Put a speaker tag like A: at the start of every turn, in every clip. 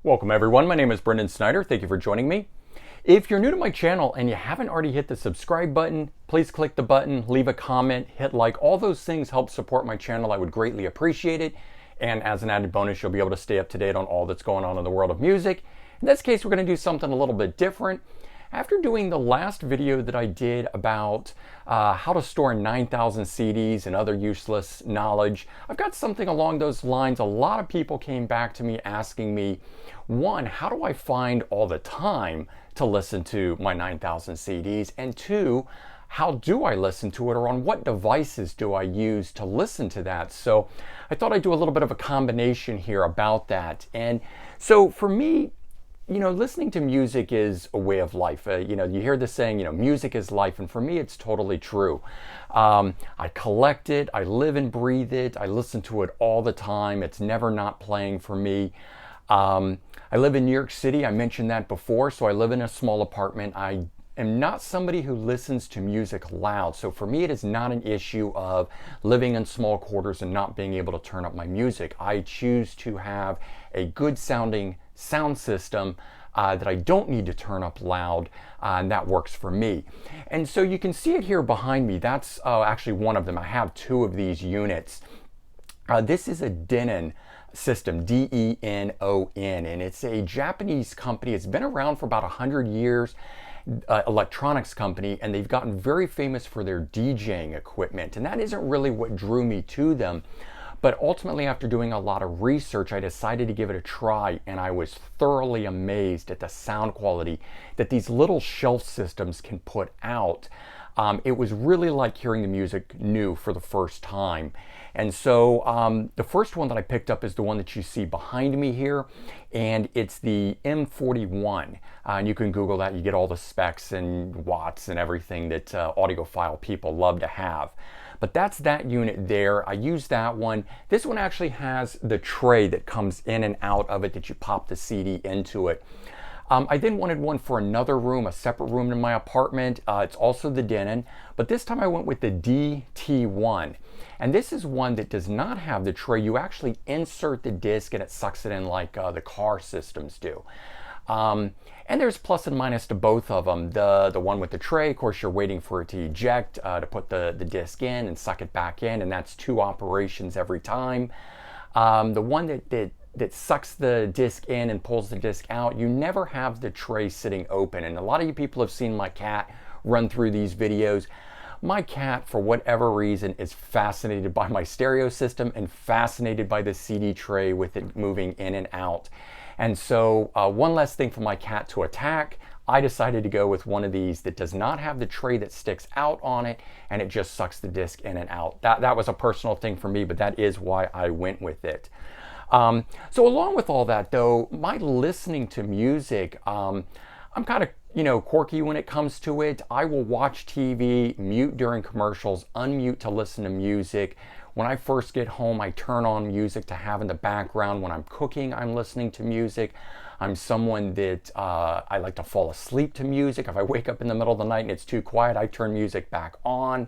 A: Welcome everyone, my name is Brendan Snyder. Thank you for joining me. If you're new to my channel and you haven't already hit the subscribe button, please click the button, leave a comment, hit like. All those things help support my channel. I would greatly appreciate it. And as an added bonus, you'll be able to stay up to date on all that's going on in the world of music. In this case, we're going to do something a little bit different. After doing the last video that I did about how to store 9,000 CDs and other useless knowledge, I've got something along those lines. A lot of people came back to me asking me, one, how do I find all the time to listen to my 9,000 CDs? And two, how do I listen to it, or on what devices do I use to listen to that? So I thought I'd do a little bit of a combination here about that. And so for me, listening to music is a way of life. You hear this saying, music is life. And for me, it's totally true. I collect it. I live and breathe it. I listen to it all the time. It's never not playing for me. I live in New York City. I mentioned that before. So I live in a small apartment. I am not somebody who listens to music loud. So for me, it is not an issue of living in small quarters and not being able to turn up my music. I choose to have a good sounding sound system that I don't need to turn up loud, and that works for me. And so you can see it here behind me. That's actually one of them. I have two of these units. This is a Denon system, D-E-N-O-N, and it's a Japanese company. It's been around for about 100 years. Electronics company, and they've gotten very famous for their DJing equipment, and that isn't really what drew me to them. But ultimately, after doing a lot of research, I decided to give it a try, and I was thoroughly amazed at the sound quality that these little shelf systems can put out. It was really like hearing the music new for the first time. And so the first one that I picked up is the one that you see behind me here, and it's the M41. And you can Google that. You get all the specs and watts and everything that audiophile people love to have. But that's that unit there. I use that one. This one actually has the tray that comes in and out of it, that you pop the CD into it. I then wanted one for another room, a separate room in my apartment. It's also the Denon, but this time I went with the DT1. And this is one that does not have the tray. You actually insert the disc and it sucks it in like the car systems do. And there's plus and minus to both of them. The one with the tray, of course, you're waiting for it to eject to put the disc in and suck it back in, and that's 2 operations every time. The one that sucks the disc in and pulls the disc out, you never have the tray sitting open. And a lot of you people have seen my cat run through these videos. My cat, for whatever reason, is fascinated by my stereo system and fascinated by the CD tray with it moving in and out. And so one less thing for my cat to attack, I decided to go with one of these that does not have the tray that sticks out on it, and it just sucks the disc in and out. That was a personal thing for me, but that is why I went with it. So along with all that though, my listening to music, I'm kind of quirky when it comes to it. I will watch TV, mute during commercials, unmute to listen to music. When I first get home, I turn on music to have in the background. When I'm cooking, I'm listening to music. I'm someone that I like to fall asleep to music. If I wake up in the middle of the night and it's too quiet, I turn music back on.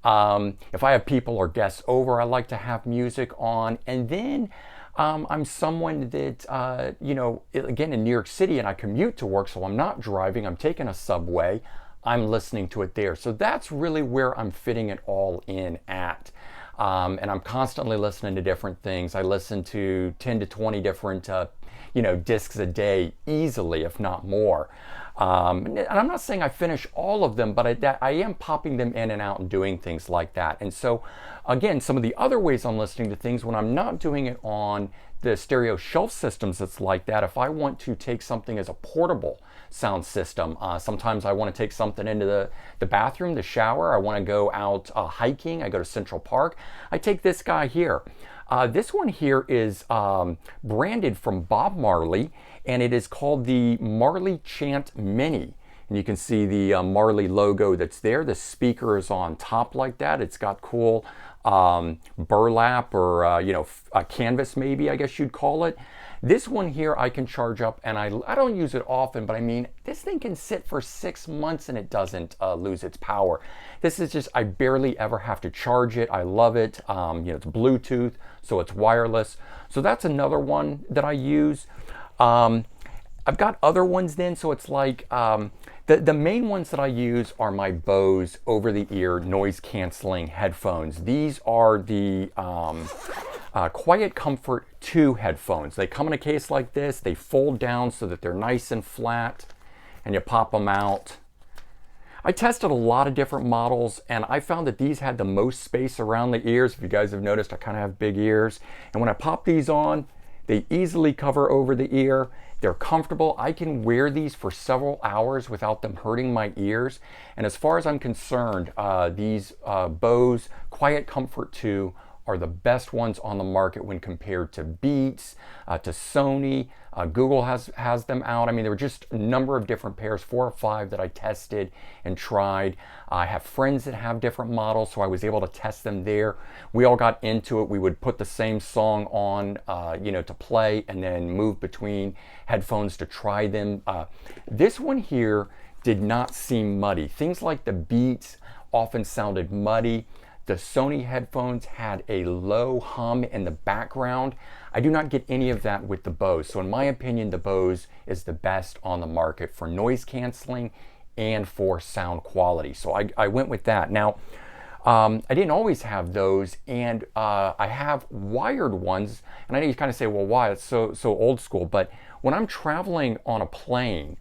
A: If I have people or guests over, I like to have music on. And then I'm someone that, again, in New York City, and I commute to work, so I'm not driving, I'm taking a subway, I'm listening to it there. So that's really where I'm fitting it all in at. And I'm constantly listening to different things. I listen to 10 to 20 different, discs a day easily, if not more. And I'm not saying I finish all of them, but I am popping them in and out and doing things like that. And so, again, some of the other ways I'm listening to things when I'm not doing it on the stereo shelf systems that's like that, if I want to take something as a portable sound system, sometimes I want to take something into the bathroom, the shower, I want to go out hiking, I go to Central Park, I take this guy here. This one here is branded from Bob Marley, and it is called the Marley Chant Mini. And you can see the Marley logo that's there. The speaker is on top like that. It's got cool burlap or a canvas, maybe I guess you'd call it. This one here I can charge up, and I don't use it often, but I mean, this thing can sit for 6 months and it doesn't lose its power. This is just, I barely ever have to charge it. I love it. It's Bluetooth, so it's wireless. So that's another one that I use. I've got other ones then, so it's like the main ones that I use are my Bose over-the-ear noise canceling headphones. These are the Quiet Comfort 2 headphones. They come in a case like this. They fold down so that they're nice and flat, and you pop them out. I tested a lot of different models, and I found that these had the most space around the ears. If you guys have noticed, I kind of have big ears. And when I pop these on, they easily cover over the ear. They're comfortable. I can wear these for several hours without them hurting my ears. And as far as I'm concerned, these Bose Quiet Comfort 2 are the best ones on the market when compared to Beats, to Sony. Google has them out. I mean, there were just a number of different pairs, 4 or 5 that I tested and tried. I have friends that have different models, so I was able to test them there. We all got into it. We would put the same song on, to play, and then move between headphones to try them. This one here did not seem muddy. Things like the Beats often sounded muddy. The Sony headphones had a low hum in the background. I do not get any of that with the Bose. So in my opinion, the Bose is the best on the market for noise canceling and for sound quality. So I went with that. Now, I didn't always have those, and I have wired ones. And I know you kind of say, well, why? It's so old school. But when I'm traveling on a plane,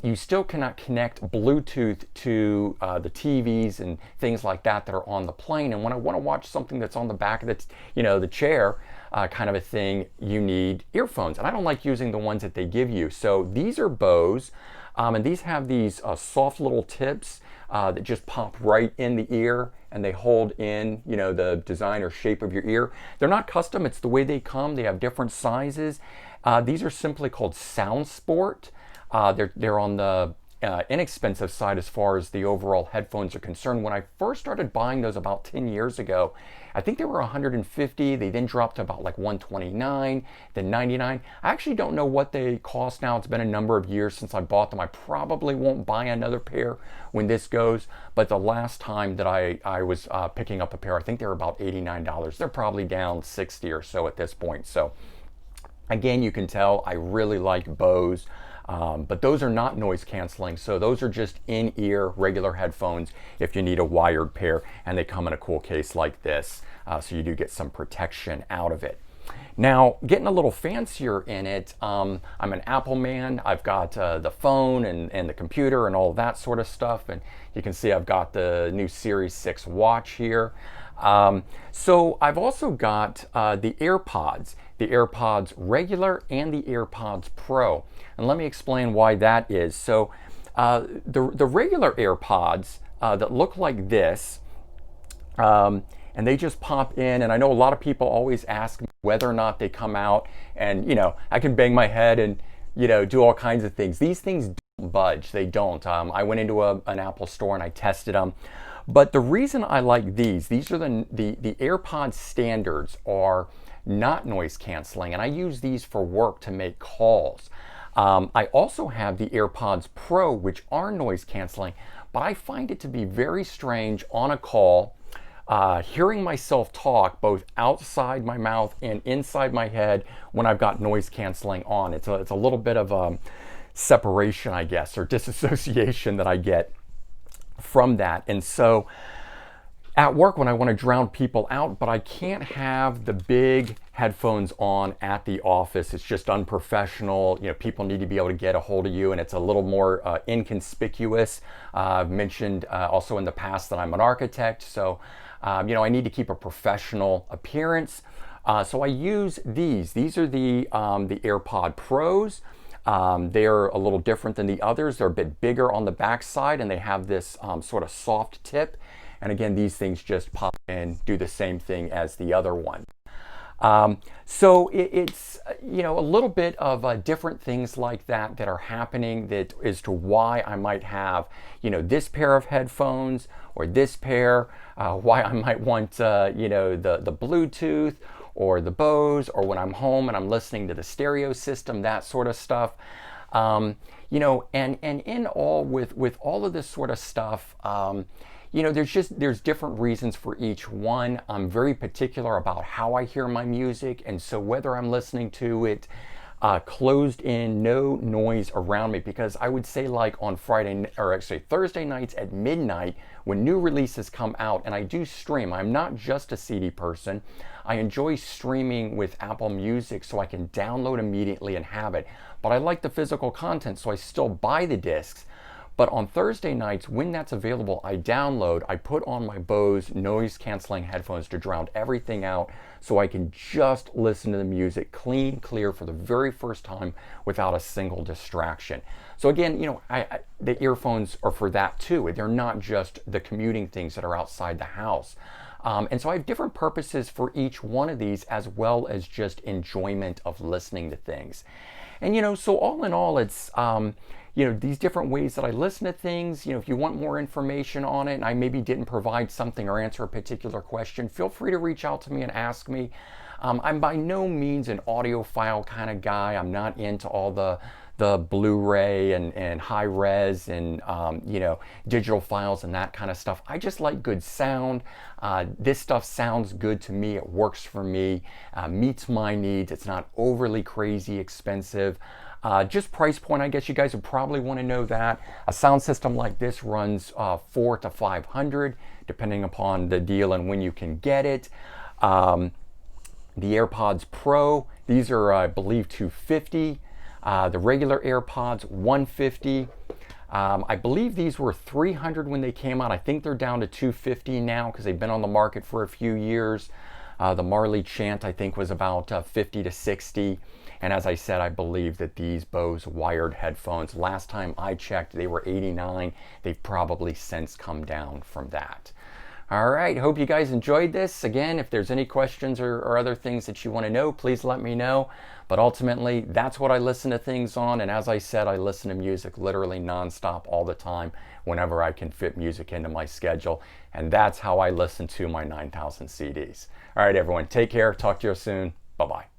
A: you still cannot connect Bluetooth to the TVs and things like that are on the plane. And when I want to watch something that's on the back of the chair, kind of a thing, you need earphones. And I don't like using the ones that they give you. So these are Bose, and these have these soft little tips that just pop right in the ear, and they hold in, the design or shape of your ear. They're not custom. It's the way they come. They have different sizes. These are simply called Sound Sport. They're on the inexpensive side as far as the overall headphones are concerned. When I first started buying those about 10 years ago, I think they were $150. They then dropped to about like $129, then $99. I actually don't know what they cost now. It's been a number of years since I bought them. I probably won't buy another pair when this goes, but the last time that I was picking up a pair, I think they were about $89. They're probably down 60 or so at this point. So again, you can tell I really like Bose. But those are not noise canceling, so those are just in-ear regular headphones if you need a wired pair, and they come in a cool case like this, so you do get some protection out of it. Now, getting a little fancier in it, I'm an Apple man. I've got the phone and the computer and all that sort of stuff, and you can see I've got the new Series 6 watch here. So I've also got the AirPods regular and the AirPods Pro. And let me explain why that is. So the regular AirPods that look like this, and they just pop in, and I know a lot of people always ask me whether or not they come out, and I can bang my head and do all kinds of things. These things don't budge. They don't. I went into an Apple store and I tested them. But the reason I like these are the AirPods standards are not noise canceling, and I use these for work to make calls. I also have the AirPods Pro, which are noise canceling, but I find it to be very strange on a call, hearing myself talk both outside my mouth and inside my head when I've got noise canceling on. It's a little bit of separation, I guess, or disassociation that I get from that. And so at work, when I want to drown people out, but I can't have the big headphones on at the office. It's just unprofessional. People need to be able to get a hold of you, and it's a little more inconspicuous. I've mentioned also in the past that I'm an architect, so I need to keep a professional appearance. So I use these. These are the AirPod Pros. They're a little different than the others. They're a bit bigger on the back side, and they have this sort of soft tip. And again, these things just pop in, do the same thing as the other one. So it's a little bit of different things like that are happening that as to why I might have this pair of headphones or this pair, why I might want the Bluetooth or the Bose, or when I'm home and I'm listening to the stereo system, that sort of stuff. And in all with all of this sort of stuff, there's different reasons for each one. I'm very particular about how I hear my music, and so whether I'm listening to it closed in, no noise around me, because I would say like on Thursday nights at midnight when new releases come out, and I do stream. I'm not just a CD person. I enjoy streaming with Apple Music so I can download immediately and have it. But I like the physical content, so I still buy the discs. But on Thursday nights, when that's available, I download, I put on my Bose noise canceling headphones to drown everything out so I can just listen to the music clean, clear for the very first time without a single distraction. So again, the earphones are for that too. They're not just the commuting things that are outside the house. And so I have different purposes for each one of these, as well as just enjoyment of listening to things. And so all in all, it's these different ways that I listen to things. If you want more information on it and I maybe didn't provide something or answer a particular question, feel free to reach out to me and ask me. I'm by no means an audiophile kind of guy. I'm not into all the Blu-ray and high res and digital files and that kind of stuff. I just like good sound. This stuff sounds good to me. It works for me, meets my needs. It's not overly crazy expensive. Just price point, I guess you guys would probably want to know that. A sound system like this runs $400 to $500, depending upon the deal and when you can get it. The AirPods Pro, these are, I believe, $250. The regular AirPods, $150. I believe these were $300 when they came out. I think they're down to $250 now because they've been on the market for a few years. The Marley Chant, I think, was about $50 to $60. And as I said, I believe that these Bose wired headphones, last time I checked, they were $89. They've probably since come down from that. All right, hope you guys enjoyed this. Again, if there's any questions or other things that you want to know, please let me know. But ultimately, that's what I listen to things on. And as I said, I listen to music literally nonstop all the time whenever I can fit music into my schedule. And that's how I listen to my 9,000 CDs. All right, everyone, take care. Talk to you soon. Bye-bye.